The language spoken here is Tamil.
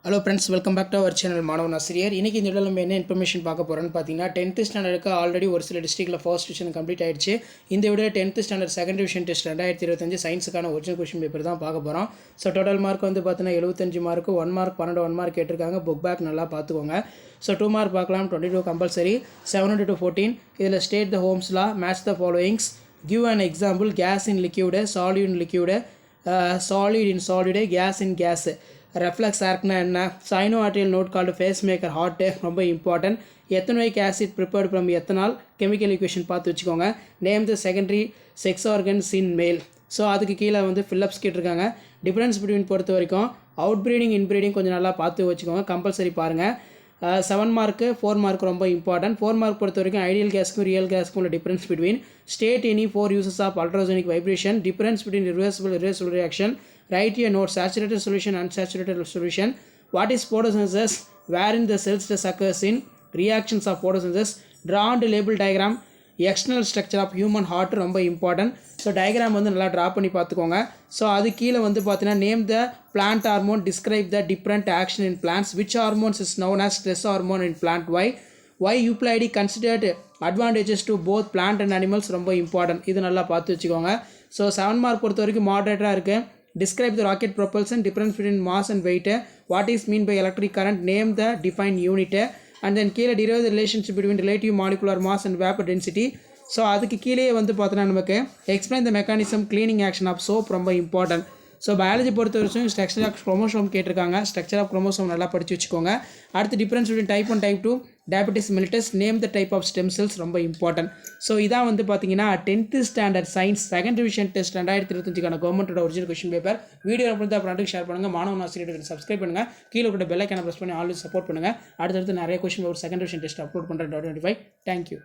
Hello friends, welcome back to our channel மாணவன் ஆசிரியர். இன்றைக்கி இந்த வீடியோவில் நம்ம என்ன இன்ஃபர்மேஷன் பார்க்க போகிறோன்னு பார்த்தீங்கன்னா, 10th ஸ்டாண்டர்டுக்கு ஆல்ரெடி ஒரு சில டிஸ்ட்ரிக்ட்டில் ஃபர்ஸ்ட் டிவிஷன் கம்ப்ளீட் ஆயிடுச்சு. இந்த video 10th standard second division test 2025 சயின்ஸுக்கான ஒரிஜினல் கொஸ்டின் பேப்பர் தான் பார்க்க போகிறோம். ஸோ டோட்டல் மார்க் வந்து பார்த்தீங்கன்னா 75 மார்க்கு, 1 மார்க் 1 மார்க் கேட்டிருக்காங்க. புக் பேக் நல்லா பார்த்துக்கோங்க. ஸோ 2 மார்க் பார்க்கலாம். 22 கம்பல்சரி, 7 to 14. இதில் state the Ohm's law, match the followings, give an example, gas in liquid, solid in liquid, solid in solid, gas in gas. Reflex ஆர்க்னா என்ன, sinoatrial node called pacemaker heart ரொம்ப important. Ethanoic acid prepared from ethanol, chemical equation பார்த்து வச்சுக்கோங்க. Name the secondary sex organs in male. So அதுக்கு கீழே வந்து ஃபில்லப்ஸ் கேட்டிருக்காங்க. டிஃப்ரென்ஸ் பிட்வீன் பொறுத்த வரைக்கும் அவுட் ப்ரீடிங் இன்ப்ரீடிங் கொஞ்சம் நல்லா பார்த்து வச்சுக்கோங்க, கம்பல்சரி பாருங்கள். 7 மார்க்கு, 4 மார்க் ரொம்ப இம்பார்ட்டன்ட். 4 மார்க் பொறுத்த வரைக்கும் ஐடியல் கேஸ்க்கும் ரியல் கேஸ்க்கும் உள்ள difference between, state any 4 uses of ultrasonic vibration, difference between irreversible reaction, write a note, saturated solution, unsaturated solution, what is photosynthesis, wherein the cells occurs in reactions of photosynthesis, draw and label diagram, external structure of human heart ரொம்ப இம்பார்ட்டன்ட். ஸோ டயக்ராம் வந்து நல்லா ட்ரா பண்ணி பார்த்துக்கோங்க. ஸோ அது கீழே வந்து பார்த்தீங்கன்னா name the plant hormone, describe the different action in plants, which hormones is known as stress hormone in plant, why euploidy considered advantages to both plant and animals ரொம்ப இம்பார்ட்டன்ட். இது நல்லா பார்த்து வச்சுக்கோங்க. ஸோ 7 மார்க் பொறுத்த வரைக்கும் மாடரேட்டாக இருக்குது. Describe the rocket propulsion, difference between mass and weight, what is mean by electric current, name the defined unit, and then கீழே derive the relationship between relative molecular mass and vapor density. So அதுக்கு கீழே வந்து பார்த்தோன்னா நமக்கு explain the mechanism cleaning action of soap ரொம்ப இம்பார்ட்டன்ட். ஸோ பயாலஜி பொறுத்த வரைக்கும் ஸ்ட்ரக்சர் ஆஃப் குரோமோசோம் கேட்டிருக்காங்க. ஸ்ட்ரக்சர் ஆஃப் குரோமோசோம் நல்லா படித்து வச்சுக்கோங்க. அடுத்து difference between type 1 type 2, diabetes mellitus, name the type of stem cells ரொம்ப இம்பார்ட்டன்ட். ஸோ இதான் வந்து பார்த்தீங்கன்னா 10th standard science second division test 2025 கவர்மெண்ட்டோட ஒரிஜினல் கொஸ்டின் பேப்பர். வீடியோ அப்படி அப்புறம் ஷேர் பண்ணுங்கள். மாணவன் ஆசிரியர்களுக்கு சப்ஸ்கிரைப் பண்ணுங்கள். கீழே கூட பெல் ஐக்கானை ப்ரெஸ் பண்ணி ஆல்வேஸ் சப்போர்ட் பண்ணுங்கள். அடுத்தடுத்து நிறைய question paper second division test upload பண்ணுறேன் 2025. தேங்க்யூ.